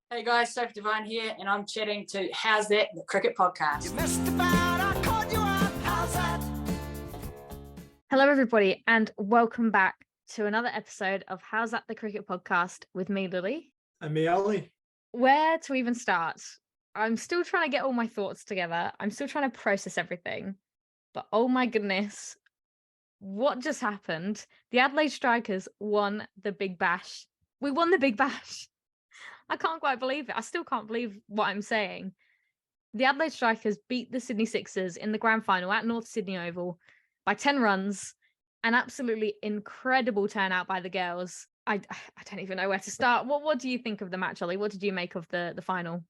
Hey guys, Sophie Devine here, and I'm chatting to How's That, the cricket podcast. You missed about, I called you up. How's that? Hello, everybody, and welcome back to another episode of How's That, the cricket podcast with me, Lily. And me, Ollie. Where to even start? I'm still trying to get all my thoughts together. I'm still trying to process everything. But oh my goodness, what just happened? The Adelaide Strikers won the Big Bash. We won the Big Bash. I can't quite believe it. I still can't believe what I'm saying. The Adelaide Strikers beat the Sydney Sixers in the grand final at North Sydney Oval by 10 runs. An absolutely incredible turnout by the girls. I don't even know where to start. What do you think of the match, Ollie? What did you make of the final?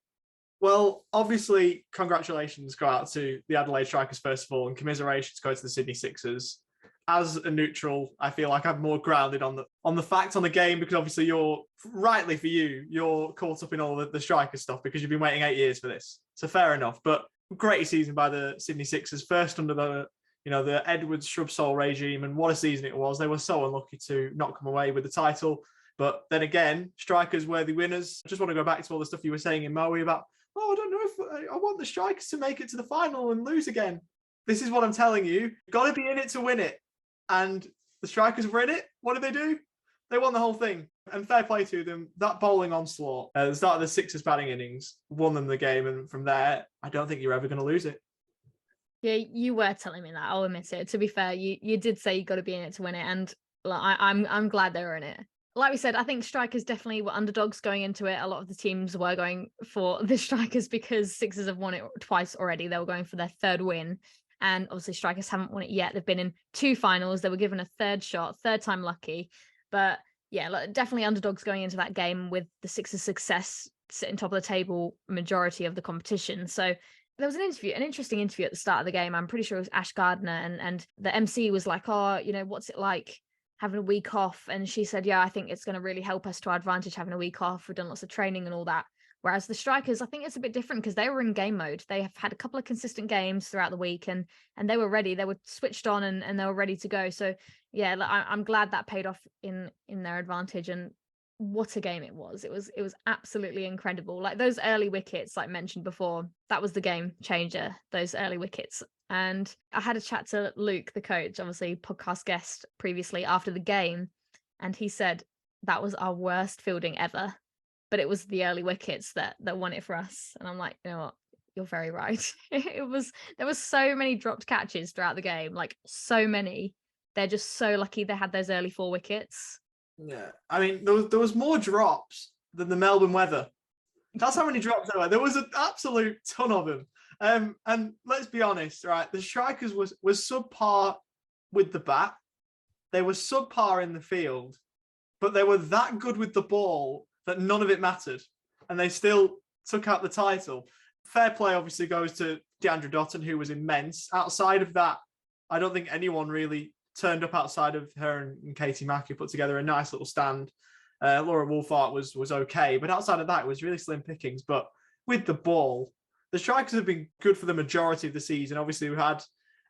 Well, obviously, congratulations go out to the Adelaide Strikers, first of all, and commiserations go to the Sydney Sixers. As a neutral, I feel like I'm more grounded on the facts on the game, because obviously you're caught up in all the striker stuff because you've been waiting 8 years for this. So fair enough. But great season by the Sydney Sixers, first under the Edwards Shrubsole regime, and what a season it was. They were so unlucky to not come away with the title. But then again, Strikers worthy winners. I just want to go back to all the stuff you were saying in Moe about, I don't know if I want the Strikers to make it to the final and lose again. This is what I'm telling you. You've got to be in it to win it. And the Strikers were in it. What did they do? They won the whole thing. And fair play to them. That bowling onslaught at the start of the Sixers batting innings won them the game. And from there, I don't think you're ever going to lose it. Yeah, you were telling me that. I'll admit it. To be fair, you did say you got to be in it to win it. And I'm glad they were in it. Like we said, I think Strikers definitely were underdogs going into it. A lot of the teams were going for the Strikers because Sixers have won it twice already. They were going for their third win. And obviously Strikers haven't won it yet. They've been in 2 finals. They were given a third shot, third time lucky. But yeah, definitely underdogs going into that game with the Sixers' success sitting top of the table majority of the competition. So there was an interesting interview at the start of the game. I'm pretty sure it was Ash Gardner. And the MC was like, what's it like having a week off? And she said, yeah, I think it's going to really help us to our advantage having a week off. We've done lots of training and all that. Whereas the Strikers, I think it's a bit different because they were in game mode. They have had a couple of consistent games throughout the week and they were ready. They were switched on and they were ready to go. So yeah, I'm glad that paid off in their advantage. And what a game it was. It was absolutely incredible. Like those early wickets, like mentioned before, that was the game changer, those early wickets. And I had a chat to Luke, the coach, obviously podcast guest previously after the game. And he said that was our worst fielding ever. But it was the early wickets that won it for us. And I'm like, you know what? You're very right. There was so many dropped catches throughout the game, like so many. They're just so lucky they had those early 4 wickets. Yeah. I mean, there was more drops than the Melbourne weather. That's how many drops there were. There was an absolute ton of them. And let's be honest, right? The Strikers was subpar with the bat. They were subpar in the field, but they were that good with the ball that none of it mattered, and they still took out the title. Fair play obviously goes to Deandra Dottin, who was immense. Outside of that, I don't think anyone really turned up outside of her and Katie Mack, who put together a nice little stand. Laura Wolfart was okay, but outside of that, it was really slim pickings. But with the ball, the Strikers have been good for the majority of the season. Obviously, we had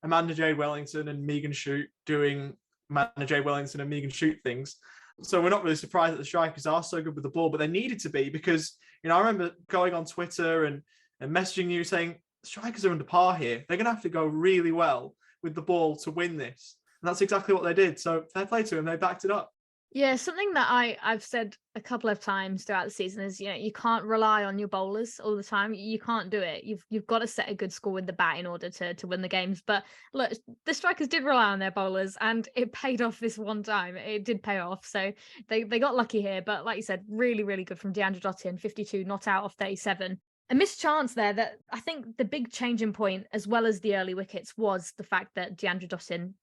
Amanda Jade Wellington and Megan Shute doing Amanda Jade Wellington and Megan Shute things. So we're not really surprised that the Strikers are so good with the ball, but they needed to be because, I remember going on Twitter and messaging you saying, Strikers are under par here. They're going to have to go really well with the ball to win this. And that's exactly what they did. So fair play to them. They backed it up. Yeah, something that I've said a couple of times throughout the season is, you can't rely on your bowlers all the time. You can't do it. You've got to set a good score with the bat in order to win the games. But look, the Strikers did rely on their bowlers and it paid off this one time. It did pay off. So they got lucky here. But like you said, really, really good from Deandra Dottin, 52, not out of 37. A missed chance there that I think the big changing point, as well as the early wickets, was the fact that Deandra Dottin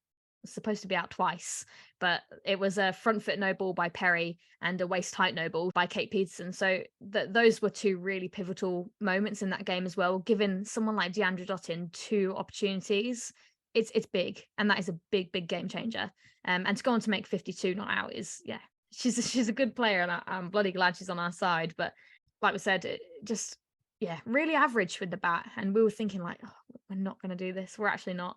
supposed to be out twice, but it was a front foot no ball by Perry and a waist height no ball by Kate Peterson. So those were 2 really pivotal moments in that game as well. Giving someone like Deandra Dottin 2 opportunities, it's big, and that is a big game changer. And to go on to make 52 not out is, yeah, she's a good player, and I'm bloody glad she's on our side. But like we said, it just, yeah, really average with the bat, and we were thinking like, oh, we're not going to do this. We're actually not.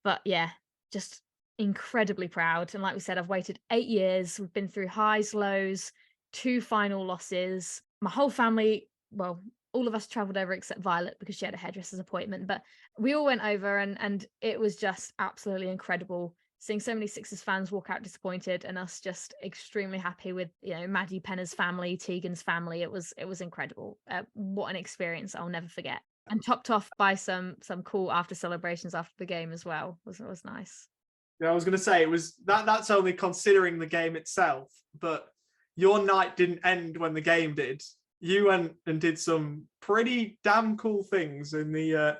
But yeah, just incredibly proud. And like we said, I've waited 8 years. We've been through highs, lows, 2 final losses. my whole family, well, all of us traveled over except Violet because she had a hairdresser's appointment, but we all went over and it was just absolutely incredible seeing so many Sixers fans walk out disappointed and us just extremely happy with, Maddie Penner's family, Tegan's family. It was incredible. What an experience I'll never forget. And topped off by some cool after celebrations after the game as well. It was nice. Yeah, I was going to say, it was that's only considering the game itself, but your night didn't end when the game did. You went and did some pretty damn cool things in the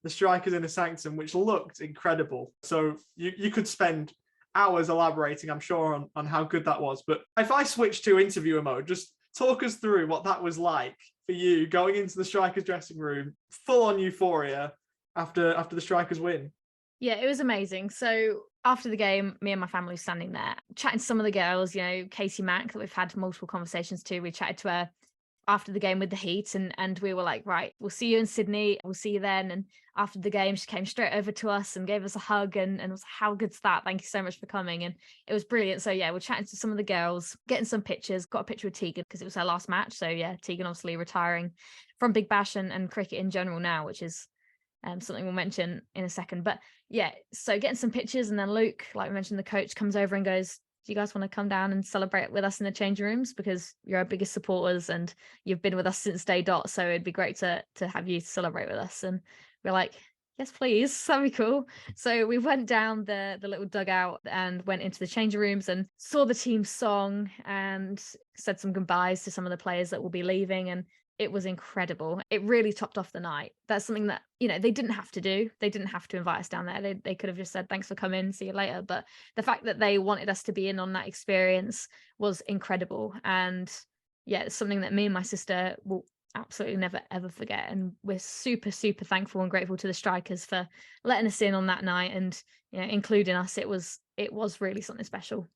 Strikers Inner Sanctum, which looked incredible. So you could spend hours elaborating, I'm sure, on how good that was. But if I switch to interviewer mode, just talk us through what that was like for you going into the Strikers dressing room, full on euphoria after the Strikers win. Yeah, it was amazing. So after the game, me and my family were standing there chatting to some of the girls, Casey Mack, that we've had multiple conversations to. We chatted to her after the game with the Heat, and we were like, right, we'll see you in Sydney, we'll see you then. And after the game, she came straight over to us and gave us a hug and was, how good's that? Thank you so much for coming. And it was brilliant. So yeah, we're chatting to some of the girls, getting some pictures, got a picture with Tegan because it was her last match. So yeah, Tegan obviously retiring from Big Bash and cricket in general now, which is something we'll mention in a second. But yeah, so getting some pictures, and then Luke, like we mentioned, the coach comes over and goes, do you guys want to come down and celebrate with us in the changing rooms, because you're our biggest supporters and you've been with us since day dot, so it'd be great to have you celebrate with us. And we're like, yes please, that'd be cool. So we went down the little dugout and went into the changing rooms and saw the team song and said some goodbyes to some of the players that will be leaving, and it was incredible. It really topped off the night. That's something that, they didn't have to do. They didn't have to invite us down there. They could have just said, thanks for coming, see you later. But the fact that they wanted us to be in on that experience was incredible. And yeah, it's something that me and my sister will absolutely never, ever forget. And we're super, super thankful and grateful to the Strikers for letting us in on that night and, including us. It was really something special.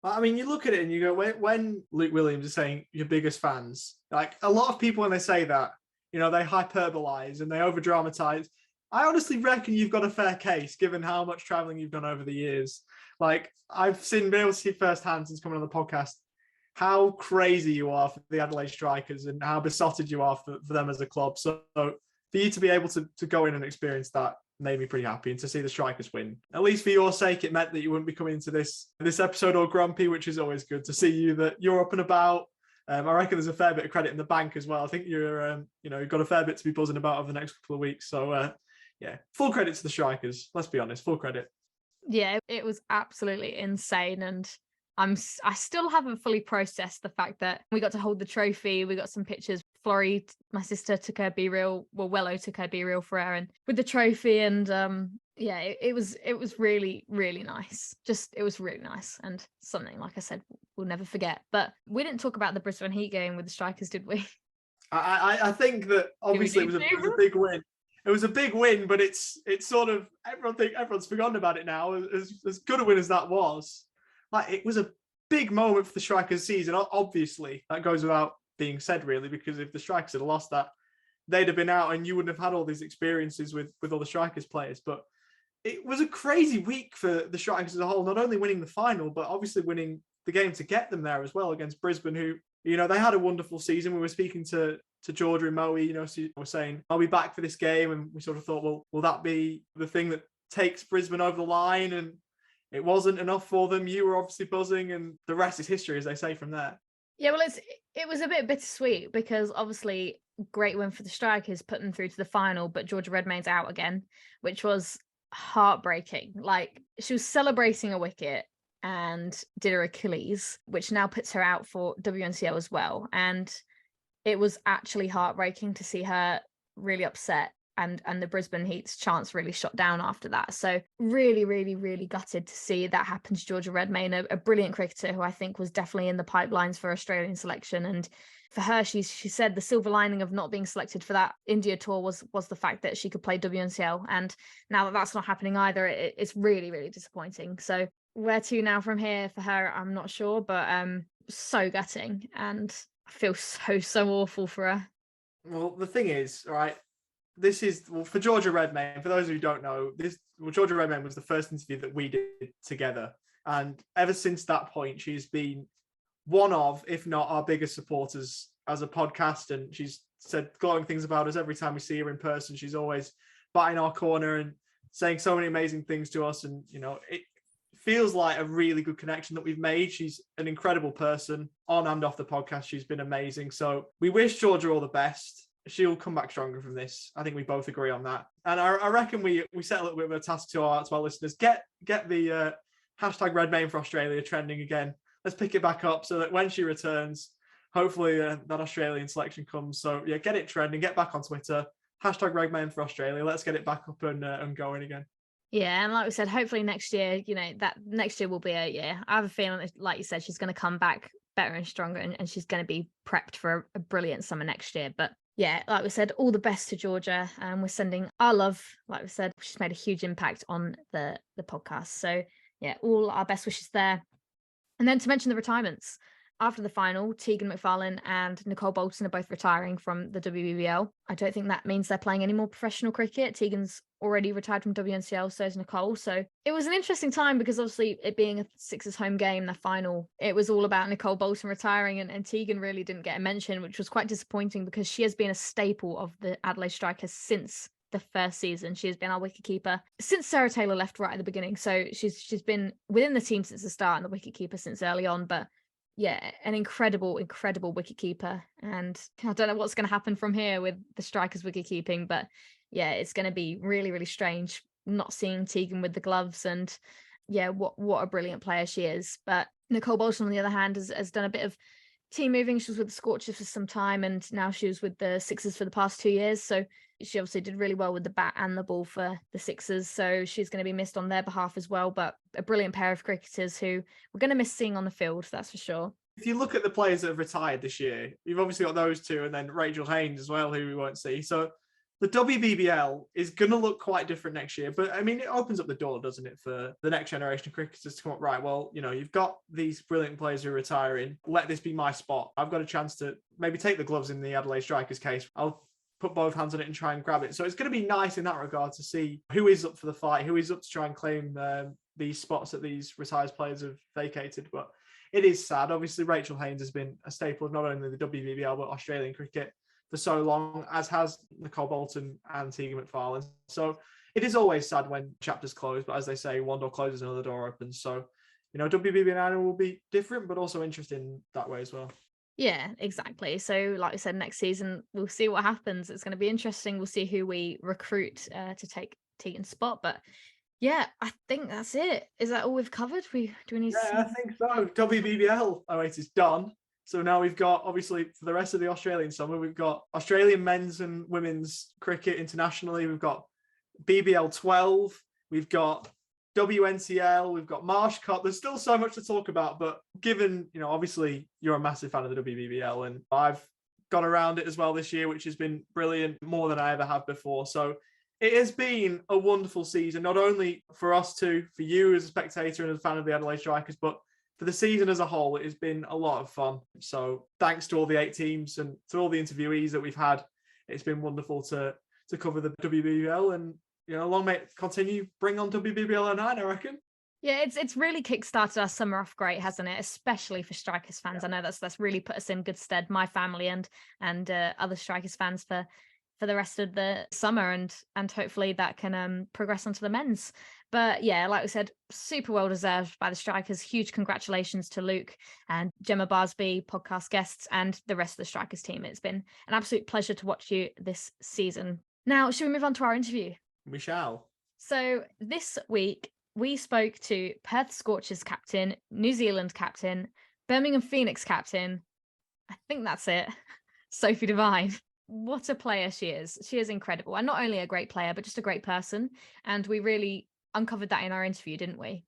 I mean, you look at it and you go, when Luke Williams is saying your biggest fans, like a lot of people when they say that, they hyperbolize and they over dramatize. I honestly reckon you've got a fair case given how much traveling you've done over the years. Like I've been able to see firsthand since coming on the podcast how crazy you are for the Adelaide Strikers and how besotted you are for them as a club. So for you to be able to go in and experience that made me pretty happy, and to see the Strikers win, at least for your sake, it meant that you wouldn't be coming into this episode all grumpy, which is always good to see that you're up and about. I reckon there's a fair bit of credit in the bank as well. I think you're you've got a fair bit to be buzzing about over the next couple of weeks. So yeah, full credit to the Strikers. Let's be honest, full credit. Yeah, it was absolutely insane, and I still haven't fully processed the fact that we got to hold the trophy. We got some pictures. Florrie, my sister, took her B-reel. Well, Wello took her B-reel for her, and with the trophy. And yeah, it was really, really nice. It was really nice, and something, like I said, we'll never forget. But we didn't talk about the Brisbane Heat game with the Strikers, did we? I think that obviously it was a big win. It was a big win, but it's sort of everyone's forgotten about it now. As good a win as that was, like it was a big moment for the Strikers season. Obviously, that goes without being said, really, because if the Strikers had lost that, they'd have been out and you wouldn't have had all these experiences with all the Strikers players. But it was a crazy week for the Strikers as a whole, not only winning the final, but obviously winning the game to get them there as well against Brisbane, who, they had a wonderful season. We were speaking to Georgia and Moe, so we're saying, are we back for this game? And we sort of thought, well, will that be the thing that takes Brisbane over the line? And it wasn't enough for them. You were obviously buzzing, and the rest is history, as they say, from there. Yeah, well, it was a bit bittersweet because obviously great win for the Strikers, put them through to the final, but Georgia Redmayne's out again, which was heartbreaking. Like, she was celebrating a wicket and did her Achilles, which now puts her out for WNCL as well. And it was actually heartbreaking to see her really upset, and the Brisbane Heat's chance really shot down after that. So really, really, really gutted to see that happen to Georgia Redmayne, a brilliant cricketer who I think was definitely in the pipelines for Australian selection. And for her, she said the silver lining of not being selected for that India tour was the fact that she could play WNCL. And now that that's not happening either, it's really, really disappointing. So where to now from here for her, I'm not sure, but so gutting, and I feel so awful for her. Well, the thing is, right, this is, for Georgia Redmayne, for those who don't know, Georgia Redmayne was the first interview that we did together. And ever since that point, she's been one of, if not our biggest supporters as a podcast, and she's said glowing things about us every time we see her in person. She's always batting our corner and saying so many amazing things to us. And, it feels like a really good connection that we've made. She's an incredible person on and off the podcast. She's been amazing. So we wish Georgia all the best. She'll come back stronger from this. I think we both agree on that. And I reckon we set a little bit of a task to our listeners. Get the hashtag Redmayne for Australia trending again. Let's pick it back up so that when she returns, hopefully that Australian selection comes. So yeah, get it trending, get back on Twitter, hashtag Redmayne for Australia. Let's get it back up and going again. Yeah, and like we said, hopefully next year, that next year will be a year. I have a feeling, like you said, she's going to come back better and stronger, and she's going to be prepped for a brilliant summer next year. But yeah, like we said, all the best to Georgia, and we're sending our love. Like we said, she's made a huge impact on the podcast. So yeah, all our best wishes there. And then to mention the retirements. After the final, Tegan McFarlane and Nicole Bolton are both retiring from the WBBL. I don't think that means they're playing any more professional cricket. Tegan's already retired from WNCL, so is Nicole. So it was an interesting time because obviously it being a Sixers home game, the final, it was all about Nicole Bolton retiring, and Tegan really didn't get a mention, which was quite disappointing because she has been a staple of the Adelaide Strikers since the first season. She has been our wicketkeeper since Sarah Taylor left right at the beginning. So she's been within the team since the start and the wicketkeeper since early on. But yeah, an incredible wicketkeeper. And I don't know what's going to happen from here with the Strikers wicketkeeping, but yeah, it's going to be really, really strange not seeing Tegan with the gloves. And yeah, what a brilliant player she is. But Nicole Bolton, on the other hand, has done a bit of team moving. She was with the Scorchers for some time, and now she was with the Sixers for the past 2 years. So she obviously did really well with the bat and the ball for the Sixers. So she's going to be missed on their behalf as well. But a brilliant pair of cricketers who we're going to miss seeing on the field, that's for sure. If you look at the players that have retired this year, you've obviously got those two, and then Rachel Haynes as well, who we won't see. So the WBBL is going to look quite different next year. But I mean, it opens up the door, doesn't it, for the next generation of cricketers to come up, right, well, you've got these brilliant players who are retiring. Let this be my spot. I've got a chance to maybe take the gloves in the Adelaide Strikers case. I'll put both hands on it and try and grab it. So it's going to be nice in that regard to see who is up for the fight, who is up to try and claim these spots that these retired players have vacated. But it is sad. Obviously, Rachel Haynes has been a staple of not only the WBBL, but Australian cricket for so long, as has Nicole Bolton and Tegan McFarlane. So it is always sad when chapters close, but as they say, one door closes, another door opens. So, WBBL will be different, but also interesting that way as well. Yeah, exactly. So like I said, next season, we'll see what happens. It's going to be interesting. We'll see who we recruit to take Tegan's spot. But yeah, I think that's it. Is that all we've covered? Do we need I think so. WBBL 08 is done. So now we've got, obviously, for the rest of the Australian summer, we've got Australian men's and women's cricket internationally. We've got BBL 12. We've got WNCL. We've got Marsh Cup. There's still so much to talk about. But given, obviously, you're a massive fan of the WBBL, and I've got around it as well this year, which has been brilliant, more than I ever have before. So it has been a wonderful season, not only for us two, for you as a spectator and as a fan of the Adelaide Strikers, but for the season as a whole. It has been a lot of fun. So thanks to all the 8 teams and to all the interviewees that we've had. It's been wonderful to cover the WBBL, and long may it continue. Bring on WBBL 09, I reckon. Yeah, it's really kickstarted our summer off great, hasn't it? Especially for Strikers fans. Yeah. I know that's really put us in good stead, my family and other Strikers fans for the rest of the summer, and hopefully that can progress onto the men's. But yeah, like we said, super well deserved by the Strikers. Huge congratulations to Luke and Gemma Barsby, podcast guests, and the rest of the Strikers team. It's been an absolute pleasure to watch you this season. Now, should we move on to our interview? We shall. So this week we spoke to Perth Scorchers captain, New Zealand captain, Birmingham Phoenix captain. I think that's it. Sophie Devine. What a player she is. She is incredible. And not only a great player, but just a great person. And we really uncovered that in our interview, didn't we?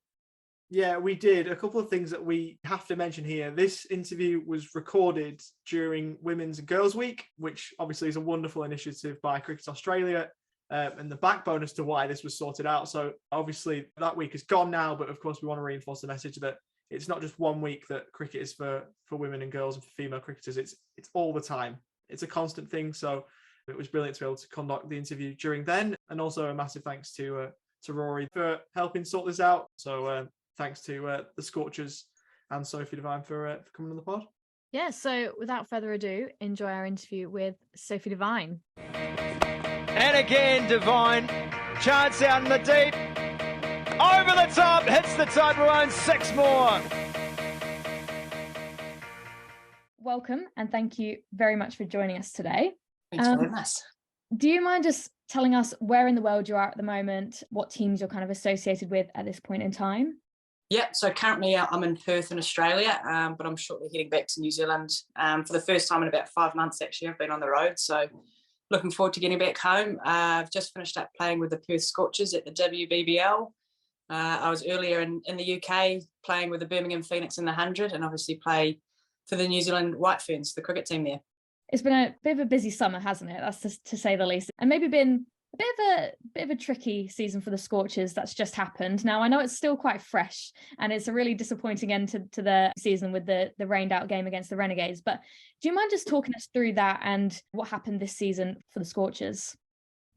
Yeah, we did. A couple of things that we have to mention here. This interview was recorded during Women's and Girls Week, which obviously is a wonderful initiative by Cricket Australia, and the backbone as to why this was sorted out. So obviously that week is gone now, but of course we want to reinforce the message that it's not just one week that cricket is for women and girls and for female cricketers. It's all the time. It's a constant thing. So it was brilliant to be able to conduct the interview during then. And also a massive thanks to Rory for helping sort this out. So thanks to the Scorchers and Sophie Devine for coming on the pod. Yeah, so without further ado, enjoy our interview with Sophie Devine. And again, Devine, chance out in the deep, over the top, hits the tightrope, 6 more. Welcome, and thank you very much for joining us today. Thanks for having us. Do you mind just telling us where in the world you are at the moment, what teams you're kind of associated with at this point in time? Yeah, so currently I'm in Perth in Australia, but I'm shortly heading back to New Zealand for the first time in about 5 months. Actually, I've been on the road, so looking forward to getting back home. I've just finished up playing with the Perth Scorchers at the WBBL. I was earlier in the UK playing with the Birmingham Phoenix in the 100, and obviously play for the New Zealand White Ferns, the cricket team there. It's been a bit of a busy summer, hasn't it? That's to say the least, and maybe been a bit of a tricky season for the Scorchers that's just happened. Now, I know it's still quite fresh, and it's a really disappointing end to the season with the rained out game against the Renegades. But do you mind just talking us through that and what happened this season for the Scorchers?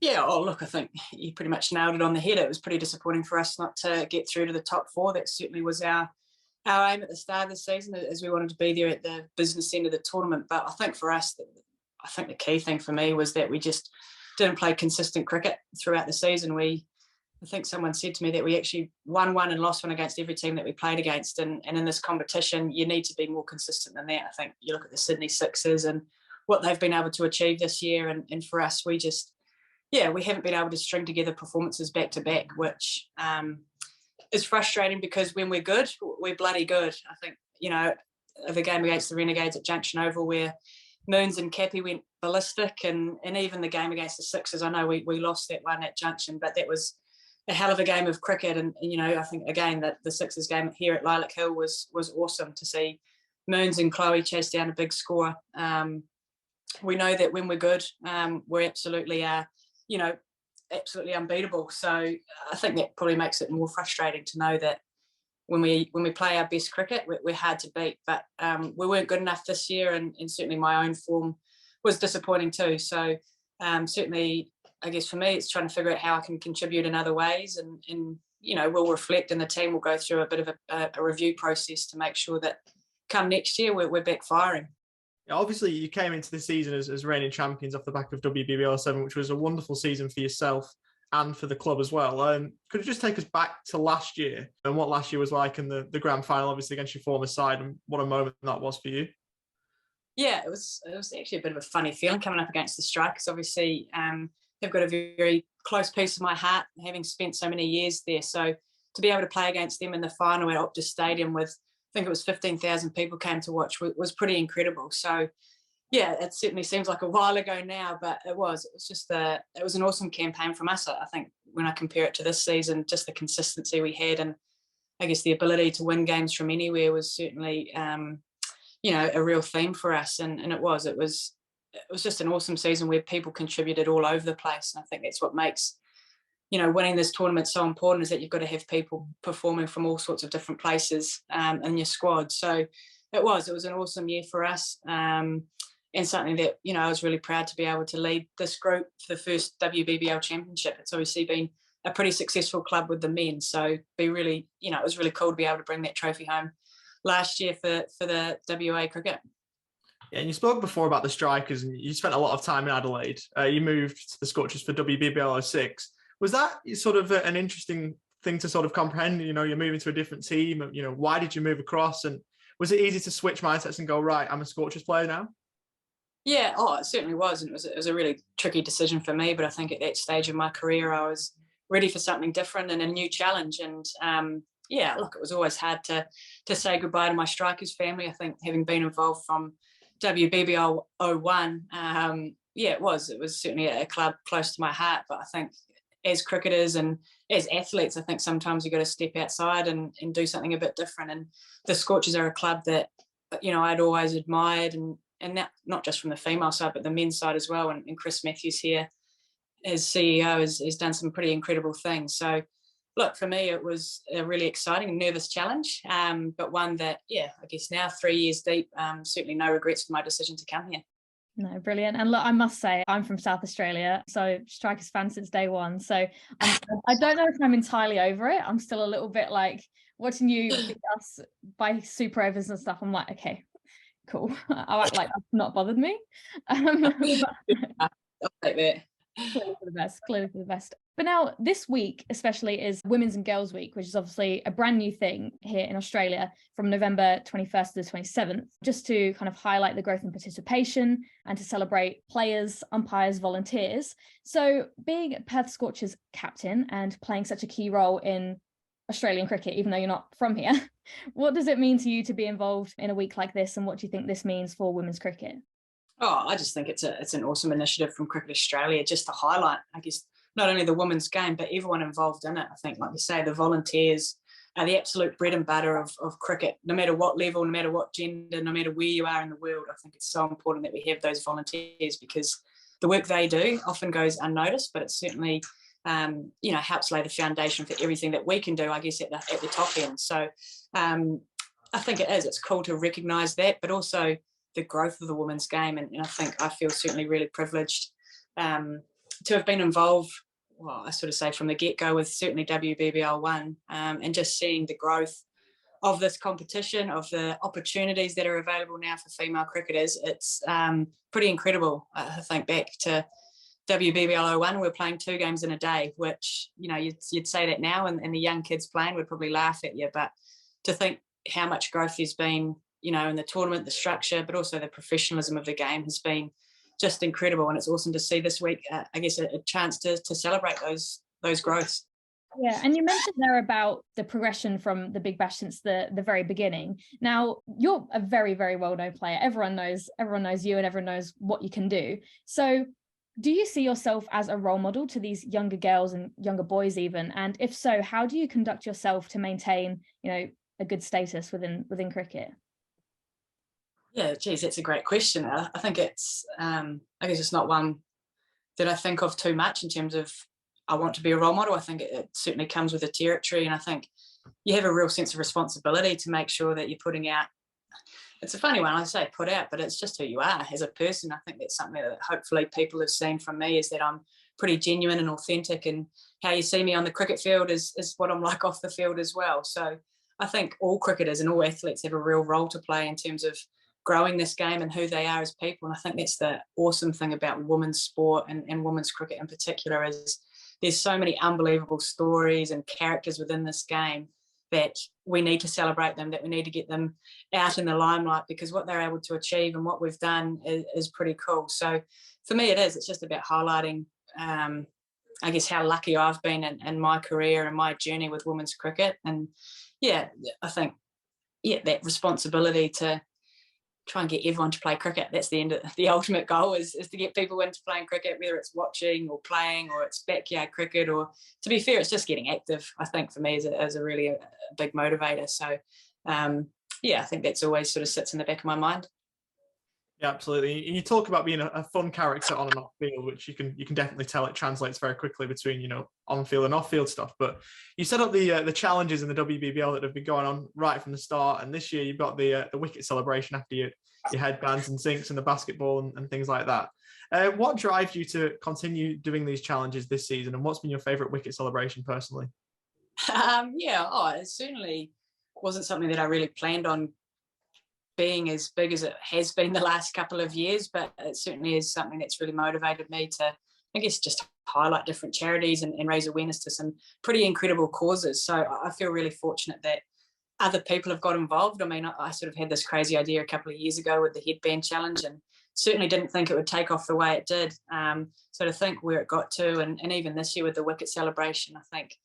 Yeah, oh, look, I think you pretty much nailed it on the head. It was pretty disappointing for us not to get through to the top 4. That certainly was our aim at the start of the season, as we wanted to be there at the business end of the tournament. But I think for us, I think the key thing for me was that we just didn't play consistent cricket throughout the season. I think someone said to me that we actually won one and lost one against every team that we played against. And in this competition, you need to be more consistent than that. I think you look at the Sydney Sixers and what they've been able to achieve this year. And for us, we haven't been able to string together performances back to back, which is frustrating because when we're good, we're bloody good. I think, the game against the Renegades at Junction Oval where Moons and Cappy went ballistic, and even the game against the Sixers, I know we lost that one at Junction, but that was a hell of a game of cricket. And I think again that the Sixers game here at Lilac Hill was awesome to see Moons and Chloe chase down a big score. We know that when we're good, we're absolutely absolutely unbeatable. So I think that probably makes it more frustrating to know that when we play our best cricket, we're hard to beat. But we weren't good enough this year, and certainly my own form was disappointing too. So certainly, I guess for me, it's trying to figure out how I can contribute in other ways, and we'll reflect, and the team will go through a bit of a review process to make sure that come next year we're back firing. Obviously, you came into the season as reigning champions off the back of WBBL 7, which was a wonderful season for yourself and for the club as well. Could you just take us back to last year and what last year was like in the grand final, obviously against your former side, and what a moment that was for you? Yeah, it was actually a bit of a funny feeling coming up against the Strikers. Obviously, they've got a very close piece of my heart, having spent so many years there. So to be able to play against them in the final at Optus Stadium with, I think it was 15,000 people came to watch, was pretty incredible. So yeah, it certainly seems like a while ago now, but it was an awesome campaign from us. I think when I compare it to this season, just the consistency we had, and I guess the ability to win games from anywhere was certainly, a real theme for us. And it was just an awesome season where people contributed all over the place. And I think that's what makes, winning this tournament so important, is that you've got to have people performing from all sorts of different places in your squad. So it was an awesome year for us. And something that, I was really proud to be able to lead this group for the first WBBL championship. It's obviously been a pretty successful club with the men. So it was really cool to be able to bring that trophy home last year for the WA cricket. Yeah, and you spoke before about the Strikers, and you spent a lot of time in Adelaide. You moved to the Scorchers for WBBL 06. Was that sort of an interesting thing to sort of comprehend? You're moving to a different team. Why did you move across? And was it easy to switch mindsets and go, right, I'm a Scorchers player now? Yeah, it certainly was. And it was a really tricky decision for me. But I think at that stage of my career, I was ready for something different and a new challenge. And it was always hard to say goodbye to my Strikers family. I think having been involved from WBBL 01, it was certainly a club close to my heart. But I think as cricketers and as athletes, I think sometimes you've got to step outside and do something a bit different. And the Scorchers are a club that, I'd always admired, and that not just from the female side, but the men's side as well. And Chris Matthews here as CEO has done some pretty incredible things. So look, for me, it was a really exciting and nervous challenge, but one that, I guess now 3 years deep, certainly no regrets for my decision to come here. No, brilliant. And look, I must say, I'm from South Australia, so Strikers fan since day one. So I don't know if I'm entirely over it. I'm still a little bit like watching you beat us by super overs and stuff. I'm like, okay, Cool. I'll act like that's not bothered me. I'll take that. Clearly for the best, clearly for the best. But now this week especially is Women's and Girls Week, which is obviously a brand new thing here in Australia from November 21st to the 27th, just to kind of highlight the growth in participation and to celebrate players, umpires, volunteers. So being Perth Scorchers captain and playing such a key role in Australian cricket, even though you're not from here, what does it mean to you to be involved in a week like this, and what do you think this means for women's cricket? Oh, I just think it's an awesome initiative from Cricket Australia, just to highlight, I guess, not only the women's game, but everyone involved in it. I think, like you say, the volunteers are the absolute bread and butter of cricket, no matter what level, no matter what gender, no matter where you are in the world. I think it's so important that we have those volunteers, because the work they do often goes unnoticed, but it certainly helps lay the foundation for everything that we can do, I guess, at the top end. So I think it's cool to recognise that, but also the growth of the women's game. And I feel certainly really privileged to have been involved, well, I sort of say from the get-go, with certainly WBBL 1, and just seeing the growth of this competition, of the opportunities that are available now for female cricketers. It's pretty incredible. I think back to WBBL 1, we were playing 2 games in a day, which, you'd say that now, and the young kids playing would probably laugh at you. But to think how much growth there's been, in the tournament, the structure, but also the professionalism of the game has been just incredible. And it's awesome to see this week, I guess, a chance to celebrate those growths. Yeah, and you mentioned there about the progression from the Big Bash since the very beginning. Now, you're a very, very well-known player. Everyone knows you, and everyone knows what you can do. So do you see yourself as a role model to these younger girls and younger boys even? And if so, how do you conduct yourself to maintain, a good status within cricket? Yeah, geez, that's a great question. I think it's, I guess it's not one that I think of too much in terms of I want to be a role model. I think it certainly comes with the territory, and I think you have a real sense of responsibility to make sure that you're putting out. It's a funny one, I say put out, but it's just who you are as a person. I think that's something that hopefully people have seen from me, is that I'm pretty genuine and authentic, and how you see me on the cricket field is what I'm like off the field as well. So I think all cricketers and all athletes have a real role to play in terms of growing this game and who they are as people. And I think that's the awesome thing about women's sport and women's cricket in particular, is there's so many unbelievable stories and characters within this game that we need to celebrate them, that we need to get them out in the limelight, because what they're able to achieve and what we've done is pretty cool. So for me, it's just about highlighting, I guess, how lucky I've been in my career and my journey with women's cricket. And I think, that responsibility to try and get everyone to play cricket. That's the ultimate goal is to get people into playing cricket, whether it's watching or playing or it's backyard cricket, or, to be fair, it's just getting active. I think for me is a really a big motivator. So I think that's always sort of sits in the back of my mind. Yeah, absolutely. And you talk about being a fun character on and off field, which you can definitely tell it translates very quickly between, on field and off field stuff. But you set up the challenges in the WBBL that have been going on right from the start. And this year you've got the wicket celebration after your headbands and sinks and the basketball and things like that. What drives you to continue doing these challenges this season, and what's been your favourite wicket celebration personally? It certainly wasn't something that I really planned on being as big as it has been the last couple of years, but it certainly is something that's really motivated me to, I guess, just highlight different charities and raise awareness to some pretty incredible causes. So I feel really fortunate that other people have got involved. I mean, I sort of had this crazy idea a couple of years ago with the headband challenge, and certainly didn't think it would take off the way it did. So to think where it got to, and even this year with the wicket celebration, I think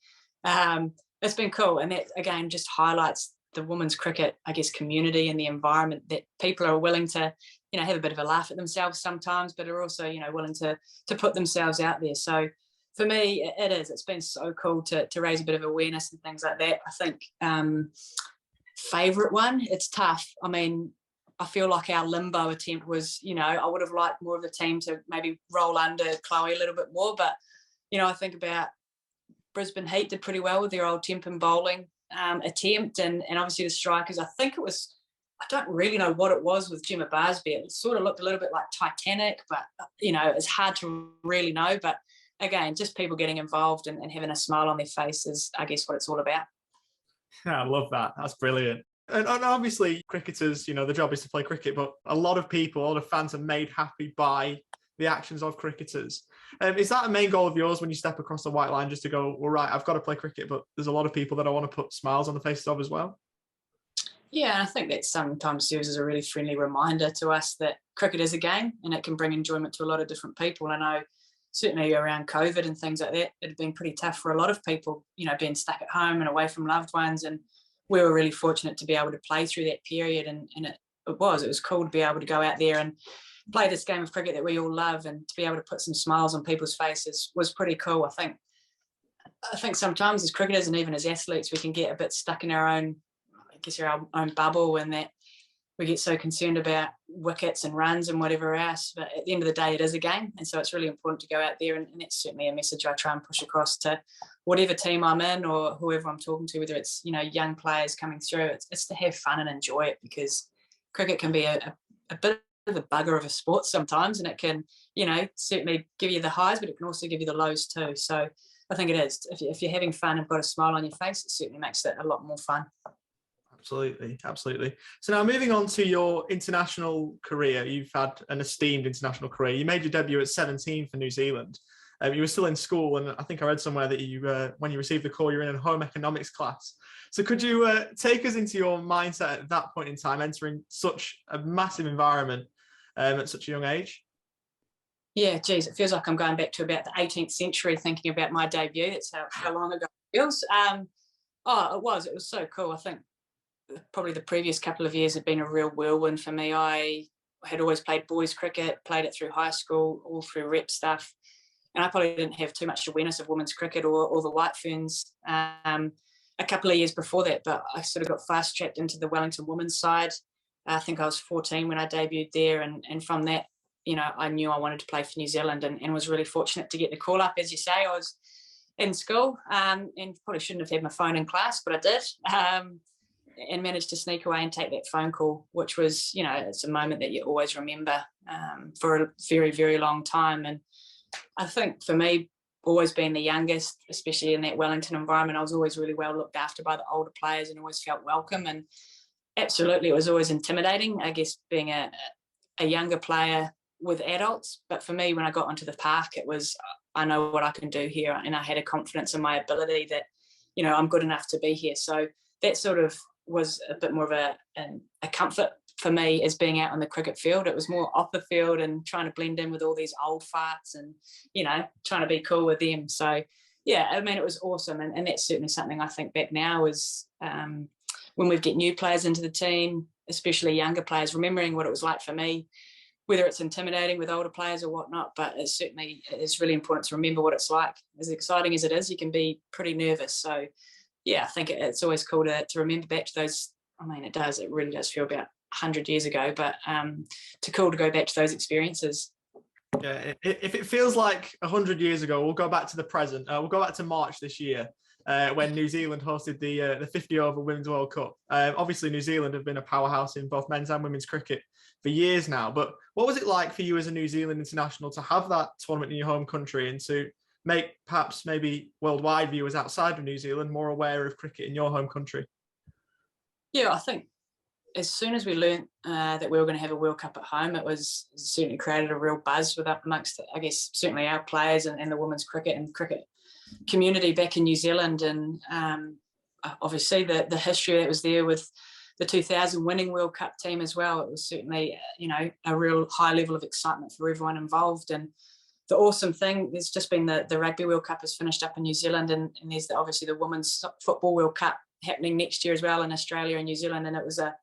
it's been cool. And that, again, just highlights the women's cricket, I guess, community and the environment, that people are willing to, have a bit of a laugh at themselves sometimes, but are also, willing to put themselves out there. So for me, it's been so cool to raise a bit of awareness and things like that. I think favourite one, it's tough. I mean, I feel like our limbo attempt was, I would have liked more of the team to maybe roll under Chloe a little bit more, but, I think about Brisbane Heat did pretty well with their old temp and bowling attempt, and obviously the strikers. I think it was, I don't really know what it was with Gemma Barsby. It sort of looked a little bit like Titanic, but it's hard to really know. But again, just people getting involved and having a smile on their face is, I guess, what it's all about. I love that. That's brilliant. And obviously, cricketers, the job is to play cricket, but a lot of fans are made happy by the actions of cricketers. Is that a main goal of yours when you step across the white line, just to go, well, right, I've got to play cricket, but there's a lot of people that I want to put smiles on the faces of as well? Yeah, and I think that sometimes serves as a really friendly reminder to us that cricket is a game and it can bring enjoyment to a lot of different people. And I know certainly around COVID and things like that, it had been pretty tough for a lot of people, being stuck at home and away from loved ones. And we were really fortunate to be able to play through that period. And it was cool to be able to go out there and play this game of cricket that we all love, and to be able to put some smiles on people's faces was pretty cool. I think sometimes as cricketers and even as athletes, we can get a bit stuck in our own bubble, and that we get so concerned about wickets and runs and whatever else. But at the end of the day, it is a game. And so it's really important to go out there. And that's certainly a message I try and push across to whatever team I'm in or whoever I'm talking to, whether it's, young players coming through. It's to have fun and enjoy it, because cricket can be a bit of a bugger of a sport sometimes, and it can, certainly give you the highs, but it can also give you the lows too. So I think it is. If you're having fun and got a smile on your face, it certainly makes it a lot more fun. Absolutely. So now moving on to your international career, you've had an esteemed international career. You made your debut at 17 for New Zealand. You were still in school, and I think I read somewhere that you, when you received the call, you were in a home economics class. So could you take us into your mindset at that point in time, entering such a massive environment at such a young age? Yeah, geez, it feels like I'm going back to about the 18th century thinking about my debut. That's how long ago it feels. It was so cool. I think probably the previous couple of years had been a real whirlwind for me. I had always played boys cricket, played it through high school, all through rep stuff. And I probably didn't have too much awareness of women's cricket or the White Ferns a couple of years before that, but I sort of got fast-tracked into the Wellington women's side. I think I was 14 when I debuted there, and from that, I knew I wanted to play for New Zealand, and was really fortunate to get the call up. As you say, I was in school and probably shouldn't have had my phone in class, but I did, and managed to sneak away and take that phone call, which was, it's a moment that you always remember for a very, very long time. And I think for me, always being the youngest, especially in that Wellington environment, I was always really well looked after by the older players and always felt welcome. And absolutely, it was always intimidating, I guess, being a younger player with adults. But for me, when I got onto the park, it was, I know what I can do here. And I had a confidence in my ability that, I'm good enough to be here. So that sort of was a bit more of a comfort for me as being out on the cricket field. It was more off the field and trying to blend in with all these old farts and, trying to be cool with them. So, yeah, I mean, it was awesome. And that's certainly something I think back now is when we get new players into the team, especially younger players, remembering what it was like for me, whether it's intimidating with older players or whatnot, but it's really important to remember what it's like. As exciting as it is, you can be pretty nervous. So, yeah, I think it's always cool to remember back to those. I mean, it really does feel about 100 years ago, but cool to go back to those experiences. Yeah, if it feels like 100 years ago, we'll go back to the present. We'll go back to March this year when New Zealand hosted the 50 over Women's World Cup. Obviously, New Zealand have been a powerhouse in both men's and women's cricket for years now. But what was it like for you as a New Zealand international to have that tournament in your home country and to make perhaps maybe worldwide viewers outside of New Zealand more aware of cricket in your home country? Yeah, I think as soon as we learned that we were going to have a World Cup at home, it certainly created a real buzz amongst, I guess, certainly our players and the women's cricket and cricket community back in New Zealand. And obviously the history that was there with the 2000 winning World Cup team as well. It was certainly, a real high level of excitement for everyone involved. And the awesome thing, there's just been the Rugby World Cup has finished up in New Zealand, and there's obviously the Women's Football World Cup happening next year as well in Australia and New Zealand. And it was a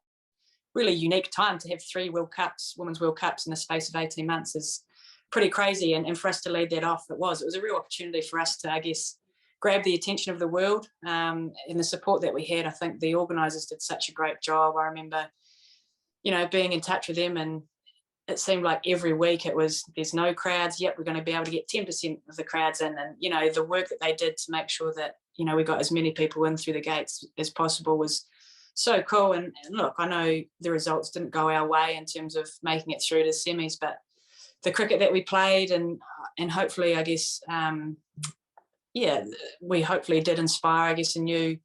really unique time to have 3 World Cups, Women's World Cups in the space of 18 months is pretty crazy. And for us to lead that off, it was a real opportunity for us to, I guess, grab the attention of the world and the support that we had. I think the organisers did such a great job. I remember, being in touch with them, and it seemed like every week it was, there's no crowds. Yep, we're going to be able to get 10% of the crowds in. And, the work that they did to make sure that, we got as many people in through the gates as possible was so cool. And look, I know the results didn't go our way in terms of making it through to semis, but the cricket that we played and hopefully, I guess, we hopefully did inspire, I guess, a new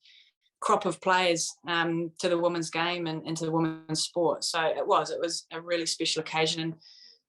crop of players to the women's game and into the women's sport. So it was a really special occasion. And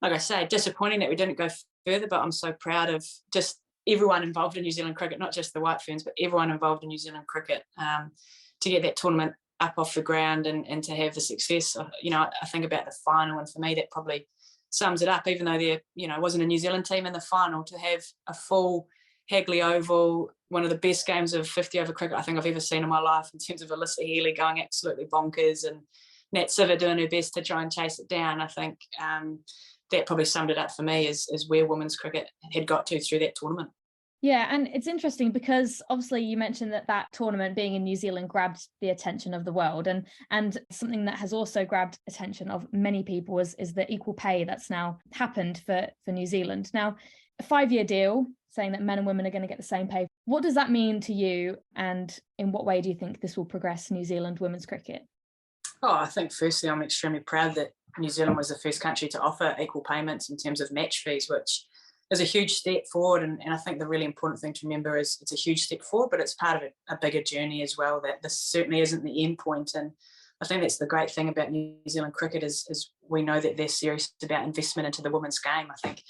like I say, disappointing that we didn't go further, but I'm so proud of just everyone involved in New Zealand cricket, not just the White Ferns, but everyone involved in New Zealand cricket to get that tournament up off the ground and to have the success. I think about the final, and for me that probably sums it up, even though there wasn't a New Zealand team in the final, to have a full Hagley Oval, one of the best games of 50 over cricket I think I've ever seen in my life, in terms of Alyssa Healy going absolutely bonkers and Nat Siver doing her best to try and chase it down. I think that probably summed it up for me as where women's cricket had got to through that tournament. Yeah, and it's interesting because obviously you mentioned that tournament being in New Zealand grabbed the attention of the world, and something that has also grabbed attention of many people is the equal pay that's now happened for New Zealand. Now, a 5-year deal saying that men and women are going to get the same pay. What does that mean to you, and in what way do you think this will progress New Zealand women's cricket? Oh, I think firstly I'm extremely proud that New Zealand was the first country to offer equal payments in terms of match fees, which is a huge step forward. And I think the really important thing to remember is it's a huge step forward, but it's part of a bigger journey as well, that this certainly isn't the end point. And I think that's the great thing about New Zealand cricket is we know that they're serious about investment into the women's game. I think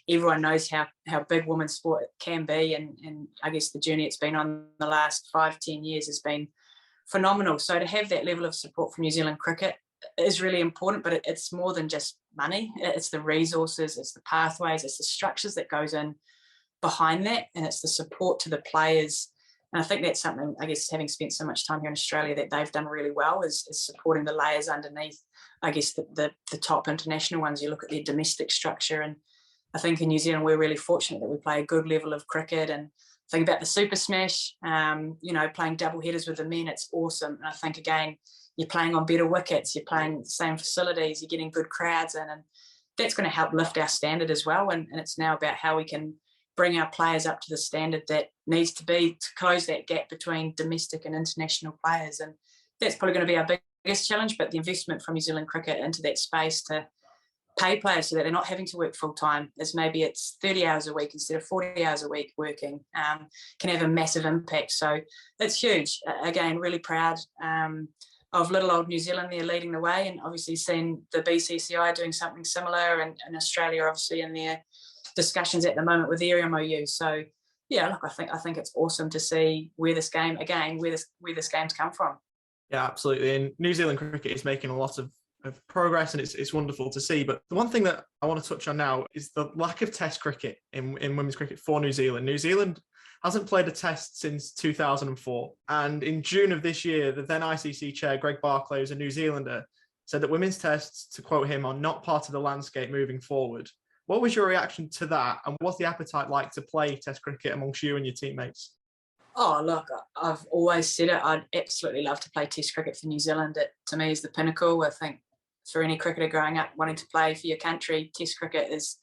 everyone knows how big women's sport can be, and I guess the journey it's been on the last 5-10 years has been phenomenal. So to have that level of support from New Zealand cricket is really important, but it's more than just money. It's the resources, it's the pathways, it's the structures that goes in behind that, and it's the support to the players. And I think that's something, I guess, having spent so much time here in Australia, that they've done really well is supporting the layers underneath, I guess, the top international ones. You look at their domestic structure, and I think in New Zealand we're really fortunate that we play a good level of cricket. And think about the Super Smash, playing double headers with the men, it's awesome. And I think, again, you're playing on better wickets, you're playing the same facilities, you're getting good crowds in, and that's going to help lift our standard as well. And it's now about how we can bring our players up to the standard that needs to be to close that gap between domestic and international players. And that's probably going to be our biggest challenge, but the investment from New Zealand cricket into that space to pay players so that they're not having to work full time, as maybe it's 30 hours a week instead of 40 hours a week working, can have a massive impact. So it's huge. Again, really proud of little old New Zealand there leading the way, and obviously seeing the BCCI doing something similar, and Australia obviously in their discussions at the moment with their MOU. So yeah, look, I think it's awesome to see where this game's come from. Yeah, absolutely. And New Zealand cricket is making a lot of progress, and it's wonderful to see. But the one thing that I want to touch on now is the lack of Test cricket in women's cricket for New Zealand. New Zealand hasn't played a Test since 2004. And in June of this year, the then ICC chair, Greg Barclay, who's a New Zealander, said that women's Tests, to quote him, are not part of the landscape moving forward. What was your reaction to that? And what's the appetite like to play Test cricket amongst you and your teammates? Oh, look, I've always said it. I'd absolutely love to play Test cricket for New Zealand. It, to me, is the pinnacle. I think for any cricketer growing up wanting to play for your country, Test cricket is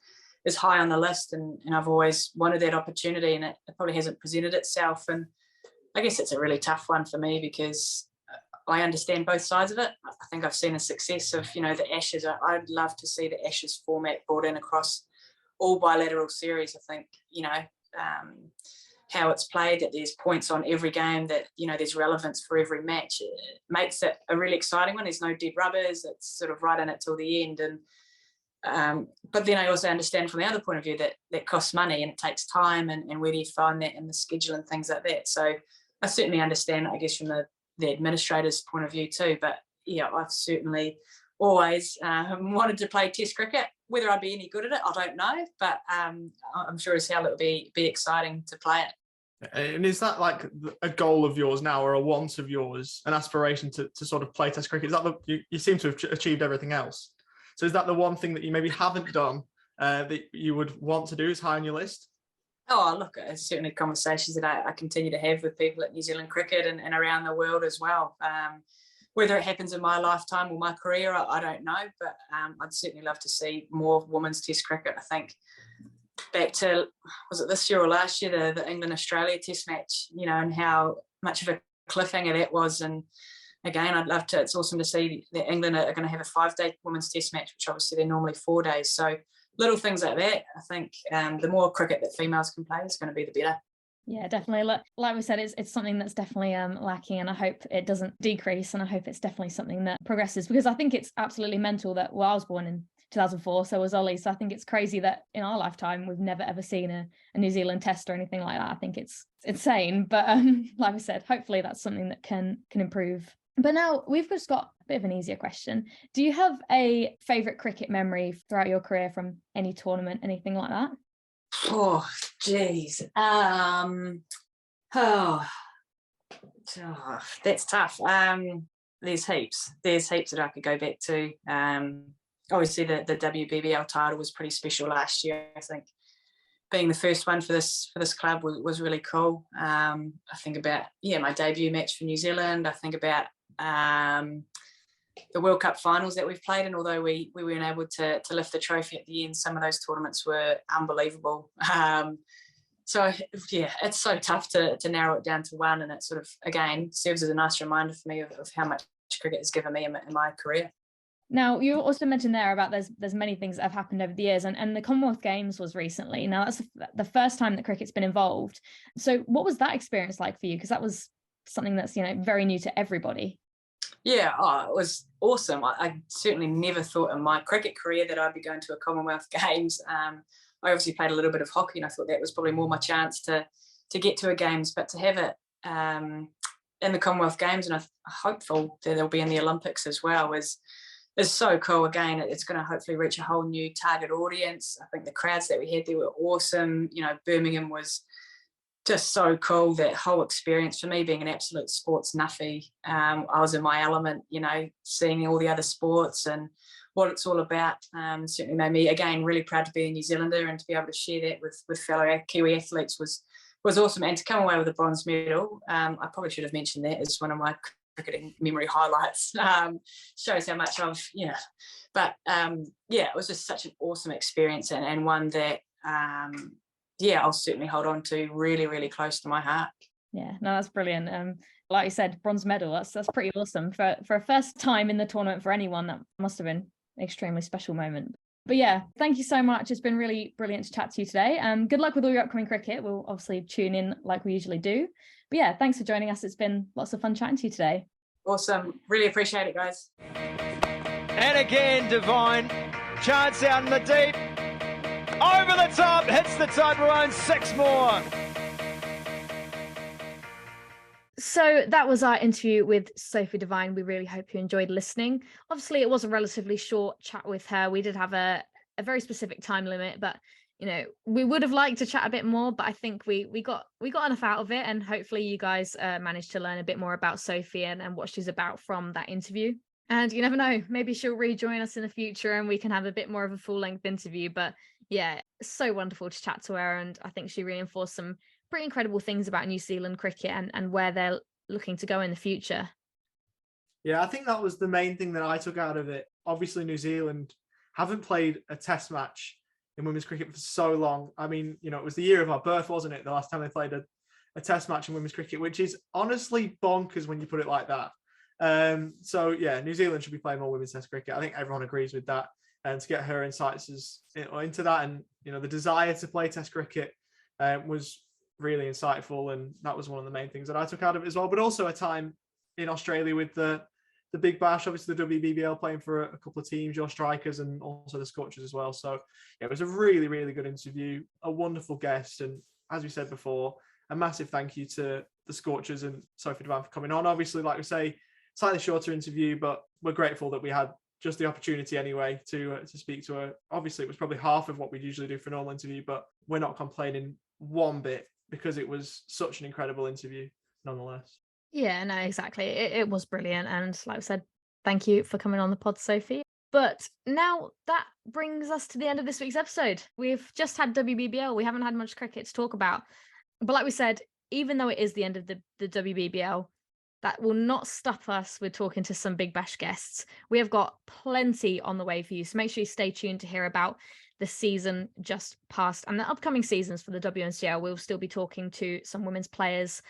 high on the list, and I've always wanted that opportunity, and it probably hasn't presented itself. And I guess it's a really tough one for me because I understand both sides of it. I think I've seen the success of, the Ashes. I'd love to see the Ashes format brought in across all bilateral series. I think, how it's played, that there's points on every game, that, there's relevance for every match. It makes it a really exciting one. There's no dead rubbers. It's sort of right in it till the end. And but then I also understand from the other point of view that costs money and it takes time, and where do you find that in the schedule and things like that. So I certainly understand, I guess, from the administrator's point of view too. But yeah, I've certainly always wanted to play Test cricket. Whether I'd be any good at it, I don't know. But I'm sure as hell it would be exciting to play it. And is that like a goal of yours now, or a want of yours, an aspiration to sort of play Test cricket? Is that you seem to have achieved everything else? So is that the one thing that you maybe haven't done that you would want to do, is high on your list? Oh, look, it's certainly conversations that I continue to have with people at New Zealand cricket and around the world as well. Whether it happens in my lifetime or my career, I don't know, but I'd certainly love to see more women's Test cricket. I think back to, was it this year or last year, the England-Australia Test match, and how much of a cliffhanger that was. And again, I'd love to, it's awesome to see that England are going to have a 5-day women's Test match, which obviously they're normally 4 days. So little things like that. I think the more cricket that females can play is going to be the better. Yeah, definitely. Like we said, it's something that's definitely lacking, and I hope it doesn't decrease, and I hope it's definitely something that progresses, because I think it's absolutely mental that, well, I was born in 2004, so was Ollie. So I think it's crazy that in our lifetime we've never ever seen a New Zealand test or anything like that. I think it's insane. But like I said, hopefully that's something that can improve. But now we've just got a bit of an easier question. Do you have a favourite cricket memory throughout your career from any tournament, anything like that? Oh, geez. Oh, that's tough. There's heaps. There's heaps that I could go back to. Obviously, the WBBL title was pretty special last year. I think being the first one for this club was really cool. I think about my debut match for New Zealand. I think about the World Cup finals that we've played, and although we weren't able to lift the trophy at the end, some of those tournaments were unbelievable. So yeah, it's so tough to narrow it down to one, and it sort of again serves as a nice reminder for me of how much cricket has given me in my career. Now, you also mentioned there about there's many things that have happened over the years, and the Commonwealth Games was recently. Now, that's the first time that cricket's been involved. So what was that experience like for you? Because that was something that's, very new to everybody. Yeah, it was awesome. I certainly never thought in my cricket career that I'd be going to a Commonwealth Games. I obviously played a little bit of hockey, and I thought that was probably more my chance to get to a Games, but to have it in the Commonwealth Games, and I'm hopeful that they'll be in the Olympics as well, is so cool. Again, it's going to hopefully reach a whole new target audience. I think the crowds that we had there were awesome. Birmingham was just so cool. That whole experience, for me being an absolute sports nuffy, I was in my element, seeing all the other sports and what it's all about. Certainly made me, again, really proud to be a New Zealander, and to be able to share that with fellow Kiwi athletes was awesome. And to come away with a bronze medal, I probably should have mentioned that as one of my cricketing memory highlights. Shows how much but it was just such an awesome experience, and one that I'll certainly hold on to really, really close to my heart. Yeah, no, that's brilliant. Like you said, bronze medal, that's pretty awesome for a first time in the tournament for anyone. That must have been an extremely special moment. But yeah, thank you so much. It's been really brilliant to chat to you today. Good luck with all your upcoming cricket. We'll obviously tune in like we usually do. But yeah, thanks for joining us. It's been lots of fun chatting to you today. Awesome. Really appreciate it, guys. And again, Devine. Chance out in the deep. Over the top. Hits the Tide Maroons. 6 more. So that was our interview with Sophie Devine. We really hope you enjoyed listening. Obviously, it was a relatively short chat with her. We did have a very specific time limit, but we would have liked to chat a bit more, but I think we got enough out of it, and hopefully you guys managed to learn a bit more about Sophie and what she's about from that interview. And you never know, maybe she'll rejoin us in the future and we can have a bit more of a full-length interview. But yeah, it's so wonderful to chat to her, and I think she reinforced some pretty incredible things about New Zealand cricket and where they're looking to go in the future. Yeah, I think that was the main thing that I took out of it. Obviously, New Zealand haven't played a test match in women's cricket for so long. I mean, it was the year of our birth, wasn't it? The last time they played a test match in women's cricket, which is honestly bonkers when you put it like that. So yeah, New Zealand should be playing more women's test cricket. I think everyone agrees with that. And to get her insights into that, and the desire to play test cricket was really insightful, and that was one of the main things that I took out of it as well. But also a time in Australia with the Big Bash, obviously the WBBL, playing for a couple of teams, your Strikers and also the Scorchers as well. So yeah, it was a really, really good interview, a wonderful guest, and as we said before, a massive thank you to the Scorchers and Sophie Devine for coming on. Obviously, like we say, slightly shorter interview, but we're grateful that we had just the opportunity anyway to speak to her. Obviously, it was probably half of what we'd usually do for a normal interview, but we're not complaining one bit, because it was such an incredible interview nonetheless. Yeah, no, exactly. It was brilliant. And like I said, thank you for coming on the pod, Sophie. But now that brings us to the end of this week's episode. We've just had WBBL. We haven't had much cricket to talk about. But like we said, even though it is the end of the WBBL, that will not stop us with talking to some Big Bash guests. We have got plenty on the way for you. So make sure you stay tuned to hear about the season just past and the upcoming seasons for the WNCL. We'll still be talking to some women's players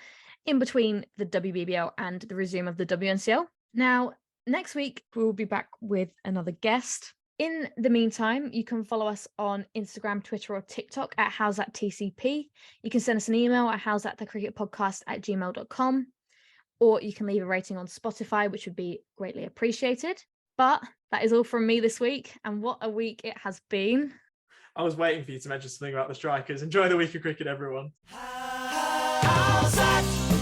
in between the WBBL and the resume of the WNCL. Now, next week, we'll be back with another guest. In the meantime, you can follow us on Instagram, Twitter, or TikTok at How's That TCP. You can send us an email at howsthatthecricketpodcast@gmail.com, or you can leave a rating on Spotify, which would be greatly appreciated. But that is all from me this week, and what a week it has been. I was waiting for you to mention something about the strikers. Enjoy the week of cricket, everyone. How's that?